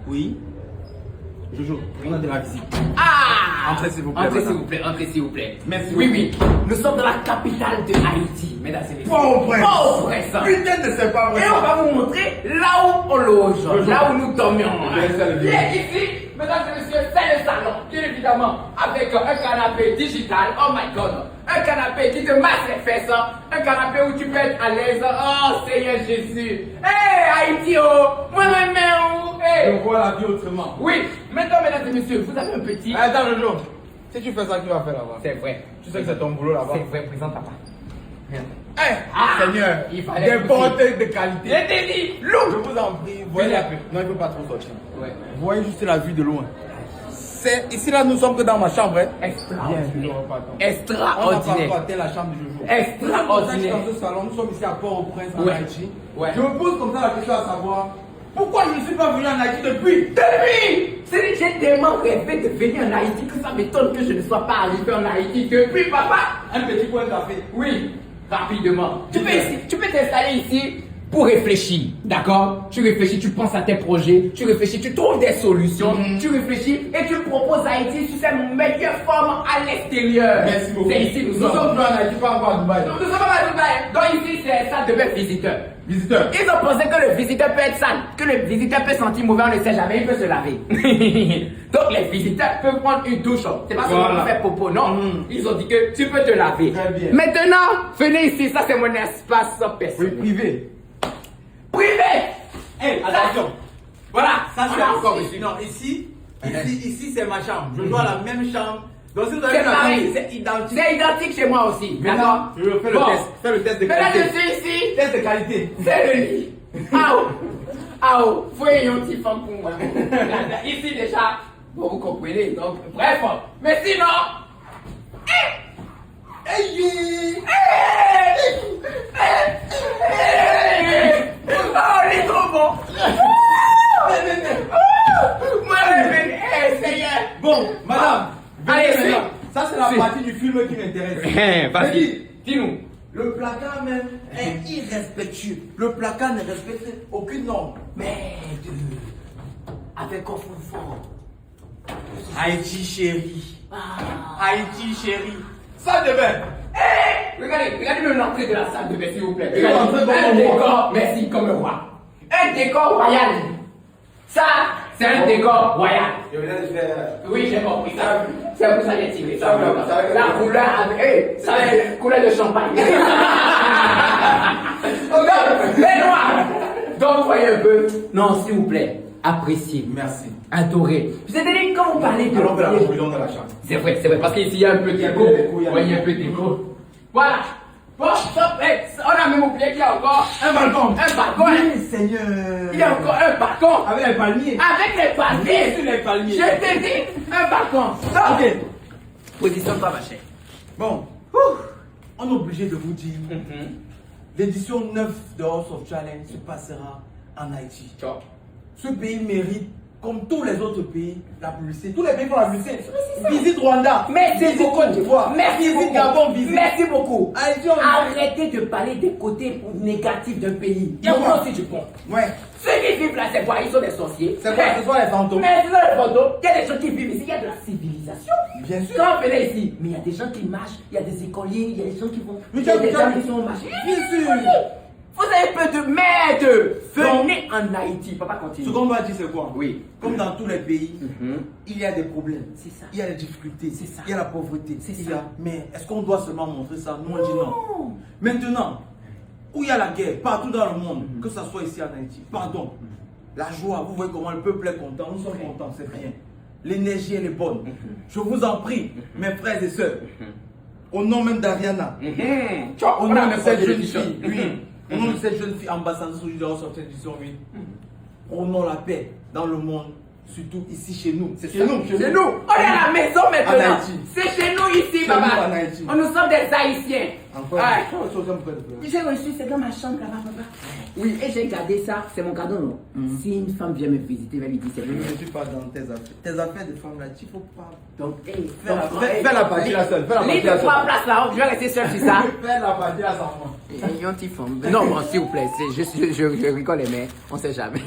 Oui. Jojo, on a de la visite. Ah! Entrez s'il vous plaît. Entrez madame. s'il vous plaît, entrez s'il vous plaît. Merci Oui, beaucoup. oui. Nous sommes dans la capitale de Haïti, mesdames et messieurs. Port-au-Prince. Port-au-Prince. Putain de c'est pas vrai. Et on va vous montrer là où on loge, là où nous dormions. Bien, Bien ici, mesdames et messieurs, c'est le salon, bien évidemment, avec un canapé digital, oh my god, un canapé qui te masse les fesses, un canapé où tu peux être à l'aise, oh Seigneur Jésus. Hey Haïti, oh, moi même, oh, hey. Je vois la vie autrement. Oui, maintenant mesdames et messieurs, vous avez un petit... Attends, Jojo. Si tu fais ça, qui va faire là-bas? C'est vrai. Tu sais que c'est ton boulot là-bas. C'est vrai, présente papa. Seigneur, il fallait des portes de qualité. Je t'ai dit, Je loup. vous en prie, voyez Venez. un peu. Non, il ne peut pas trop sortir. Ouais. Vous voyez juste la vue de loin. C'est ici là, nous sommes que dans ma chambre. Hein. Extraordinaire. Jojo, on va pas attendre. On va Extraordinaire. pas partir la chambre de Jojo. Extraordinaire. Dans ce salon, nous sommes ici à Port-au-Prince en Ouais. Haïti. Ouais. Je me pose comme ça la question à savoir pourquoi je ne suis pas venu en Haïti depuis. J'ai tellement rêvé de venir en Haïti que ça m'étonne que je ne sois pas arrivé en Haïti depuis, papa. Un petit coin de café. Oui, rapidement. Tu peux t'installer ici pour réfléchir, d'accord? Tu réfléchis, tu penses à tes projets, tu réfléchis, tu trouves des solutions, tu réfléchis et tu proposes Haïti sur sa meilleure forme à l'extérieur. Merci beaucoup. C'est ici nous Nous sommes. sommes plus en Haïti, pas encore à Dubaï. Nous sommes à Dubaï. Donc ici, c'est ça devait être visiteur. Visiteur. Ils ont pensé que le visiteur peut être sale, que le visiteur peut sentir mauvais, on ne sait jamais, il peut se laver. Donc les visiteurs peuvent prendre une douche. C'est pas seulement pour faire popo, non. Ils ont dit que tu peux te laver. Très bien. Maintenant, venez ici, ça c'est mon espace Oui, personnel. privé. Privé. Hé, attention. Voilà, Ça, c'est on a encore encore ici. Non, ici, c'est ma chambre. Je dois la même chambre. Donc, si vous avez C'est une chambre, pareil. c'est identique. C'est identique chez moi aussi, d'accord? Maintenant, je fais le Bon. test. Fais le test de Mesdames, je qualité. suis ici. Test de qualité. C'est le lit. Ao, faut un petit femme pour moi. Ici déjà, bon, vous comprenez. Donc, bref, mais sinon, oh, il est trop bon. Moi, Seigneur. Bon, madame. Allez, venez suis. maintenant. Ça, c'est la Suis. partie du film qui m'intéresse. Vas-y, dis-nous. Le placard même est irrespectueux. Le placard ne respecte aucune norme. Merde. Avec coffre fort. Haïti chérie. Haïti chérie. Ça de bain. Regardez-moi l'entrée de la salle de bain, s'il vous plaît. Et l'entrée comme Un un décor, roi. merci, comme un roi. Un décor royal. Ça, c'est un décor royal. Je venais de faire. Oui, j'ai compris ça. C'est pour ça que j'ai tiré ça. Ça, La couleur avec. Ça, c'est la couleur de champagne. Donc, les noirs. Donc, voyez un peu. Non, s'il vous plaît, appréciez. Merci. Adorez. Vous avez dit, quand vous parlez de. Allons faire la conclusion de la chambre. C'est vrai, parce qu'ici il y a un peu Il y a un d'écho. peu d'écho, il y a un Ouais, peu il y a un peu d'écho. Voilà. Bon, stop, hey, on a même oublié qu'il y a encore Un balcon. un balcon. Hein. Oui, Seigneur. Il y a encore un balcon. Avec les palmiers. Avec les palmiers. Sur les palmiers. Je t'ai dit, un balcon. Stop. Ok. Position-toi, ma chère. Bon. On est obligé de vous dire. L'édition 9 de House of Challenge se passera en Haïti. Ciao. Ce pays mérite, comme tous les autres pays, la publicité. Tous les pays font la publicité. Visite Rwanda. Merci visite beaucoup. Côte d'Ivoire. Merci visite beaucoup. Gabon. Visite. Merci beaucoup. Haïti, on Arrêtez de parler des côtés négatifs d'un pays. Il y a Pourquoi? aussi du bon. Ouais. Ceux qui vivent là, c'est quoi? Ils sont des sorciers. C'est quoi? Ce sont les fantômes. Mais ce sont les fantômes. Il y a des gens qui vivent ici. Il y a de la civilisation. Bien sûr. Quand on venait ici, mais il y a des gens qui marchent, il y a des écoliers, il y a des gens qui vont. Mais Il y a tu des as- gens qui sont marchés. Bien sûr. Vous avez peu de merde. Venez en Haïti. Papa continue. Ce qu'on va dire, c'est quoi? Oui. Comme dans tous les pays, il y a des problèmes. C'est ça. Il y a des difficultés. C'est ça. Il y a la pauvreté. C'est Il ça. y a- Mais est-ce qu'on doit seulement montrer ça? Nous, on dit non. Maintenant, où il y a la guerre, partout dans le monde, que ce soit ici en Haïti, pardon, la joie, vous voyez comment le peuple est content, nous sommes contents, c'est rien. L'énergie, elle est bonne. Je vous en prie, mes frères et sœurs, au nom même d'Ariana, au nom de cette jeune fille, oui, au nom de cette jeune fille ambassadrice aujourd'hui de la sortie édition 8, prônons la paix dans le monde, surtout ici chez nous. C'est chez nous, C'est nous. On est à la maison En maintenant. Haïti. C'est chez nous ici, Chez papa. nous en Haïti. Nous sommes des Haïtiens. Encore, Ouais. J'ai reçu, c'est dans ma chambre là-bas, papa. Oui, et j'ai gardé ça, c'est mon cadeau, non? Si une femme vient me visiter, elle va lui dire c'est Je vrai. ne suis pas dans tes affaires. Tes affaires de femme là, il faut pas. Donc, hey, Fais la partie là seule. Fais la partie Livre là trois seule. places là, je vais rester seul sur ça. Fais la partie là sans moi. Non, bon, s'il vous plaît, je rigole, mais on sait jamais.